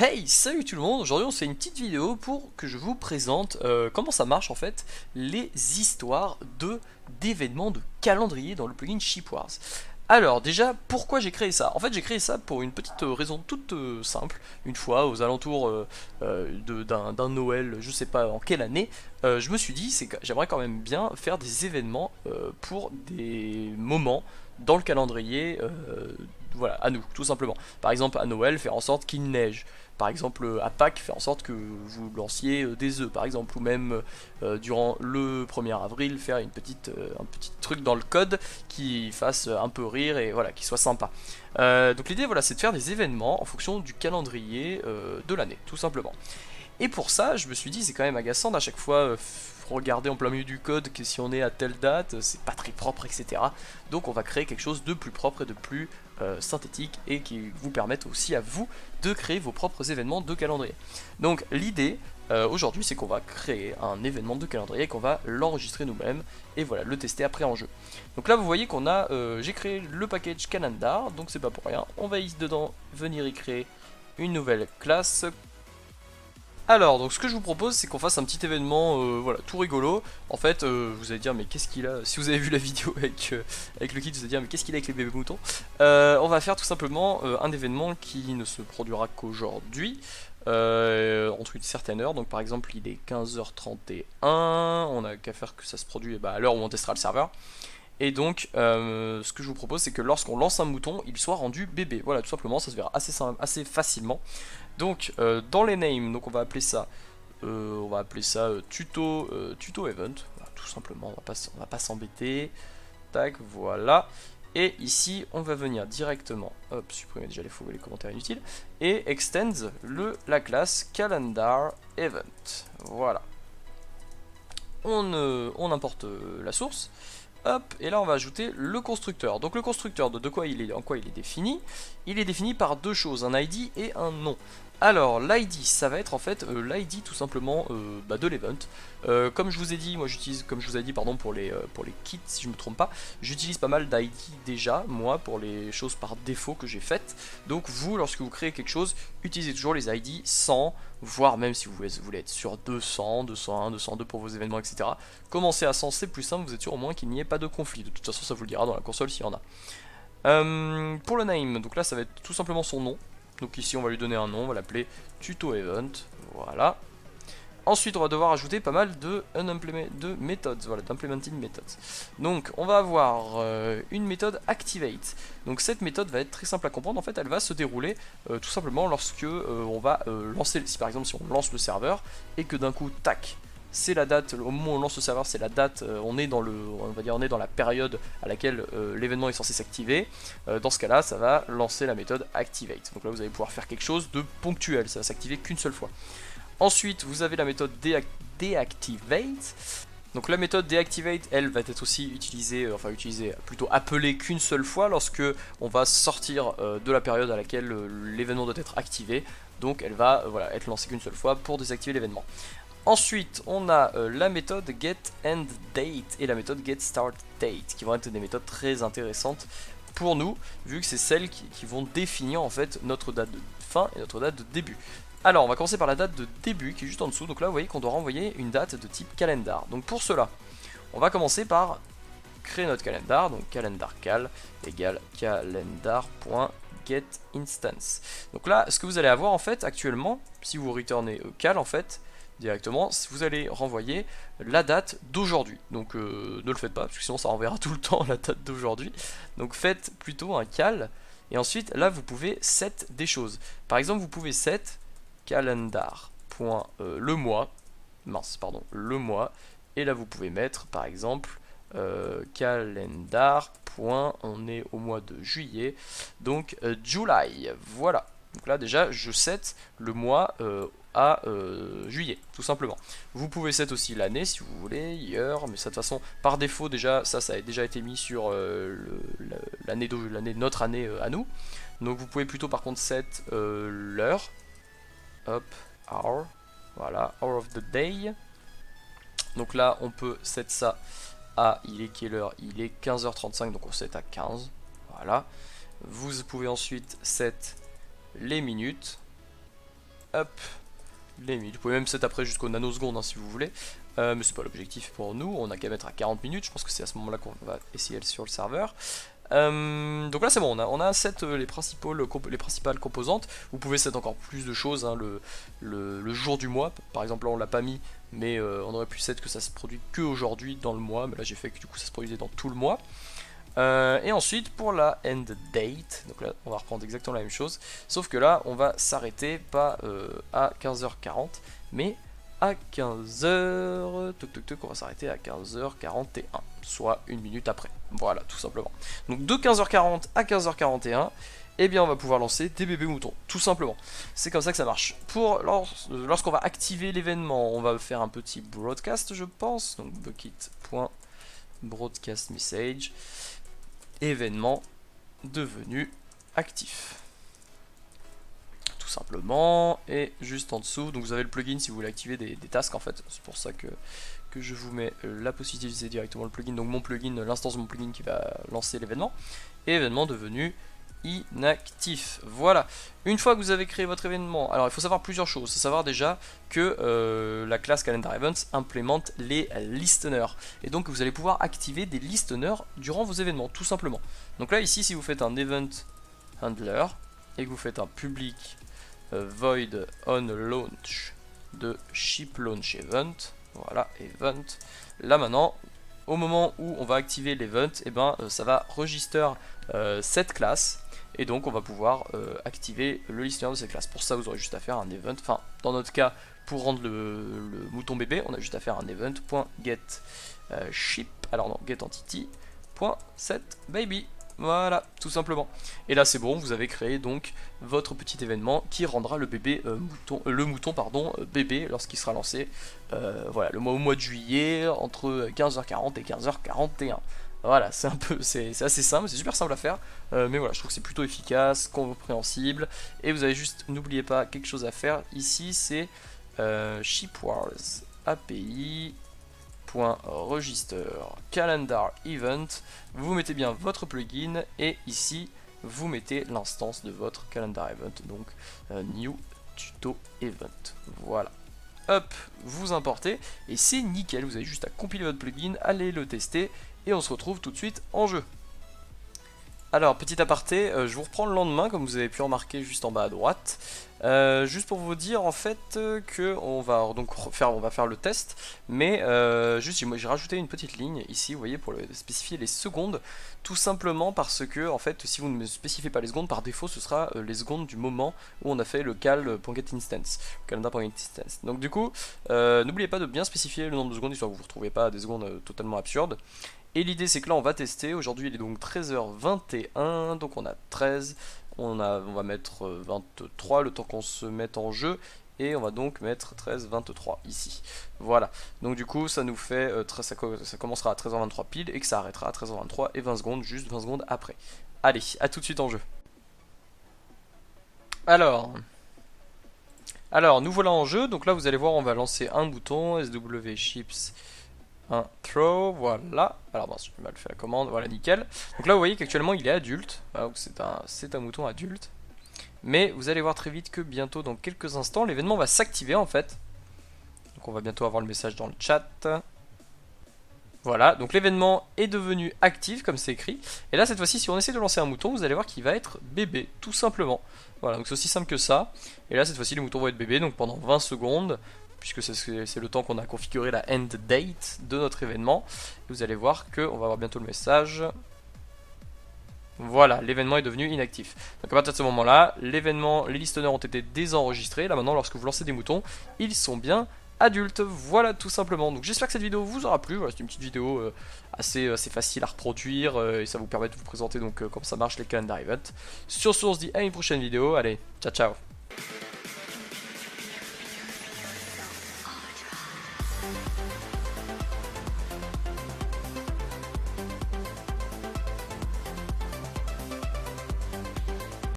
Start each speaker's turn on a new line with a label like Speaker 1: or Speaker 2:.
Speaker 1: Hey, salut tout le monde, aujourd'hui on se fait une petite vidéo pour que je vous présente comment ça marche en fait les histoires d'événements de calendrier dans le plugin Shipwars. Alors déjà, pourquoi j'ai créé ça? En fait j'ai créé ça pour une petite raison toute simple. Une fois aux alentours d'un Noël, je sais pas en quelle année, je me suis dit c'est que j'aimerais quand même bien faire des événements pour des moments dans le calendrier, voilà, à nous, tout simplement. Par exemple à Noël, faire en sorte qu'il neige. Par exemple à Pâques, faire en sorte que vous lanciez des œufs par exemple, ou même durant le 1er avril, faire un petit truc dans le code qui fasse un peu rire et voilà, qui soit sympa. Donc l'idée voilà, c'est de faire des événements en fonction du calendrier de l'année, tout simplement. Et pour ça, je me suis dit, c'est quand même agaçant d'à chaque fois regarder en plein milieu du code que si on est à telle date, c'est pas très propre, etc. Donc on va créer quelque chose de plus propre et de plus synthétique et qui vous permette aussi à vous de créer vos propres événements de calendrier. Donc l'idée aujourd'hui, c'est qu'on va créer un événement de calendrier, qu'on va l'enregistrer nous-mêmes et voilà, le tester après en jeu. Donc là, vous voyez qu'on a, j'ai créé le package calendar, donc c'est pas pour rien. On va ici dedans venir y créer une nouvelle classe. Alors, donc ce que je vous propose, c'est qu'on fasse un petit événement, voilà, tout rigolo. En fait, vous allez dire, mais qu'est-ce qu'il a? Si vous avez vu la vidéo avec le kit, vous allez dire, mais qu'est-ce qu'il a avec les bébés moutons? On va faire tout simplement un événement qui ne se produira qu'aujourd'hui, entre une certaine heure. Donc par exemple, il est 15h31. On a qu'à faire que ça se produit à l'heure où on testera le serveur. Et donc, ce que je vous propose, c'est que lorsqu'on lance un mouton, il soit rendu bébé. Voilà, tout simplement, ça se verra assez facilement. Donc dans les names, donc on va appeler ça tuto event, voilà, tout simplement, on va pas s'embêter. Tac, voilà. Et ici, on va venir directement, hop, supprimer déjà les commentaires inutiles, et extends la classe calendar event. Voilà. On importe la source. Hop, et là on va ajouter le constructeur. Donc le constructeur, en quoi il est défini? Il est défini par deux choses, un ID et un nom. Alors l'ID, ça va être en fait l'ID tout simplement de l'event. Comme je vous ai dit, moi j'utilise, comme je vous ai dit pardon pour les kits si je me trompe pas, j'utilise pas mal d'ID déjà, moi pour les choses par défaut que j'ai faites. Donc vous, lorsque vous créez quelque chose, utilisez toujours les ID 100, voire même si vous voulez être sur 200, 201, 202 pour vos événements, etc. Commencez à 100, c'est plus simple, vous êtes sûr au moins qu'il n'y ait pas de conflit. De toute façon, ça vous le dira dans la console s'il y en a. Pour le name, donc là ça va être tout simplement son nom. Donc ici on va lui donner un nom, on va l'appeler tuto event. Voilà. Ensuite on va devoir ajouter pas mal de methods, voilà, d'implementing methods. Donc on va avoir une méthode activate. Donc cette méthode va être très simple à comprendre, en fait elle va se dérouler tout simplement lorsque on va lancer, si par exemple si on lance le serveur et que d'un coup tac, c'est la date, au moment où on lance le serveur, c'est la date, on est dans la période à laquelle l'événement est censé s'activer. Dans ce cas-là, ça va lancer la méthode activate. Donc là, vous allez pouvoir faire quelque chose de ponctuel, ça va s'activer qu'une seule fois. Ensuite, vous avez la méthode deactivate. Donc la méthode deactivate, elle va être aussi utilisée, plutôt appelée qu'une seule fois lorsque on va sortir de la période à laquelle l'événement doit être activé. Donc elle va voilà, être lancée qu'une seule fois pour désactiver l'événement. Ensuite, on a la méthode getEndDate et la méthode getStartDate qui vont être des méthodes très intéressantes pour nous, vu que c'est celles qui vont définir en fait notre date de fin et notre date de début. Alors, on va commencer par la date de début qui est juste en dessous. Donc là, vous voyez qu'on doit renvoyer une date de type calendar. Donc pour cela, on va commencer par créer notre calendar. Donc calendarcal égale calendar.getInstance. Donc là, ce que vous allez avoir en fait actuellement, si vous returnez cal en fait, directement, vous allez renvoyer la date d'aujourd'hui. Donc ne le faites pas, parce que sinon ça renverra tout le temps la date d'aujourd'hui. Donc faites plutôt un cal. Et ensuite, là, vous pouvez set des choses. Par exemple, vous pouvez set calendar. Le mois. Mince, pardon, le mois. Et là, vous pouvez mettre, par exemple, calendar. On est au mois de juillet. Donc, July. Voilà. Donc là, déjà, je set le mois à juillet, tout simplement. Vous pouvez set aussi l'année si vous voulez, year, mais ça de toute façon, par défaut, déjà, ça a déjà été mis sur notre année à nous. Donc vous pouvez plutôt par contre set l'heure, hop, hour, voilà, hour of the day. Donc là, on peut set ça à, il est quelle heure? Il est 15h35, donc on set à 15, voilà. Vous pouvez ensuite set les minutes. hop, les minutes. Vous pouvez même set après jusqu'aux nanosecondes hein, si vous voulez. Mais c'est pas l'objectif pour nous, on a qu'à mettre à 40 minutes, je pense que c'est à ce moment là qu'on va essayer sur le serveur. Donc là c'est bon, on a set les principales composantes. Vous pouvez set encore plus de choses hein, le jour du mois. Par exemple là on l'a pas mis, mais on aurait pu set que ça se produit que aujourd'hui dans le mois. Mais là j'ai fait que du coup ça se produisait dans tout le mois. Et ensuite pour la end date, donc là on va reprendre exactement la même chose. Sauf que là on va s'arrêter pas à 15h40 mais à 15h, on va s'arrêter à 15h41, soit une minute après. Voilà, tout simplement. Donc de 15h40 à 15h41, eh bien on va pouvoir lancer des bébés moutons, tout simplement. C'est comme ça que ça marche. Lorsqu'on va activer l'événement, on va faire un petit broadcast, je pense. Donc bucket.broadcast message, événement devenu actif. Simplement, et juste en dessous donc vous avez le plugin si vous voulez activer des tasks en fait, c'est pour ça que je vous mets la possibilité d'utiliser directement le plugin, donc mon plugin, l'instance de mon plugin qui va lancer l'événement, événement devenu inactif. Voilà, une fois que vous avez créé votre événement, alors il faut savoir plusieurs choses. Il faut savoir déjà que la classe Calendar Events implémente les listeners, et donc vous allez pouvoir activer des listeners durant vos événements, tout simplement. Donc là ici si vous faites un event handler et que vous faites un public void on launch de ship launch event, voilà, event, là maintenant au moment où on va activer l'event, et ben ça va register cette classe, et donc on va pouvoir activer le listener de cette classe. Pour ça vous aurez juste à faire un event, enfin dans notre cas pour rendre le mouton bébé on a juste à faire un event.get ship, alors non, get entity.setBaby. Voilà, tout simplement. Et là c'est bon, vous avez créé donc votre petit événement qui rendra le bébé mouton bébé lorsqu'il sera lancé voilà, au mois de juillet entre 15h40 et 15h41. Voilà, c'est assez simple, c'est super simple à faire, mais voilà, je trouve que c'est plutôt efficace, compréhensible. Et vous avez juste, n'oubliez pas quelque chose à faire ici, c'est Shipwars API .register calendar event, vous mettez bien votre plugin et ici vous mettez l'instance de votre calendar event, donc new tuto event. Voilà, hop, vous importez et c'est nickel. Vous avez juste à compiler votre plugin, aller le tester et on se retrouve tout de suite en jeu. Alors, petit aparté, je vous reprends le lendemain, comme vous avez pu remarquer juste en bas à droite. Juste pour vous dire en fait que on va faire le test, mais juste j'ai rajouté une petite ligne ici, vous voyez, pour spécifier les secondes, tout simplement parce que en fait si vous ne spécifiez pas les secondes, par défaut ce sera les secondes du moment où on a fait le cal.getInstance, calendar.getInstance. Donc du coup, n'oubliez pas de bien spécifier le nombre de secondes, histoire que vous ne retrouvez pas des secondes totalement absurdes. Et l'idée c'est que là on va tester, aujourd'hui il est donc 13h21, donc on a 13, on va mettre 23 le temps qu'on se mette en jeu, et on va donc mettre 13, 23 ici. Voilà, donc du coup ça nous fait, ça commencera à 13h23 pile et que ça arrêtera à 13h23 et 20 secondes, juste 20 secondes après. Allez, à tout de suite en jeu. Alors, nous voilà en jeu, donc là vous allez voir on va lancer un bouton, SW Chips. Un throw, voilà. Alors bon, j'ai mal fait la commande, voilà, nickel. Donc là vous voyez qu'actuellement il est adulte, voilà, c'est un mouton adulte. Mais vous allez voir très vite que bientôt, dans quelques instants, l'événement va s'activer en fait. Donc on va bientôt avoir le message dans le chat. Voilà, donc l'événement est devenu actif comme c'est écrit. Et là cette fois-ci si on essaie de lancer un mouton, vous allez voir qu'il va être bébé, tout simplement. Voilà, donc c'est aussi simple que ça. Et là cette fois-ci les moutons vont être bébés, donc pendant 20 secondes, puisque c'est le temps qu'on a configuré la end date de notre événement. Et vous allez voir qu'on va avoir bientôt le message. Voilà, l'événement est devenu inactif. Donc à partir de ce moment-là, les listeners ont été désenregistrés. Là maintenant, lorsque vous lancez des moutons, ils sont bien adultes. Voilà, tout simplement. Donc j'espère que cette vidéo vous aura plu. Voilà, c'est une petite vidéo assez facile à reproduire et ça vous permet de vous présenter donc comment ça marche les calendar events. Sur ce, on se dit à une prochaine vidéo. Allez, ciao ciao.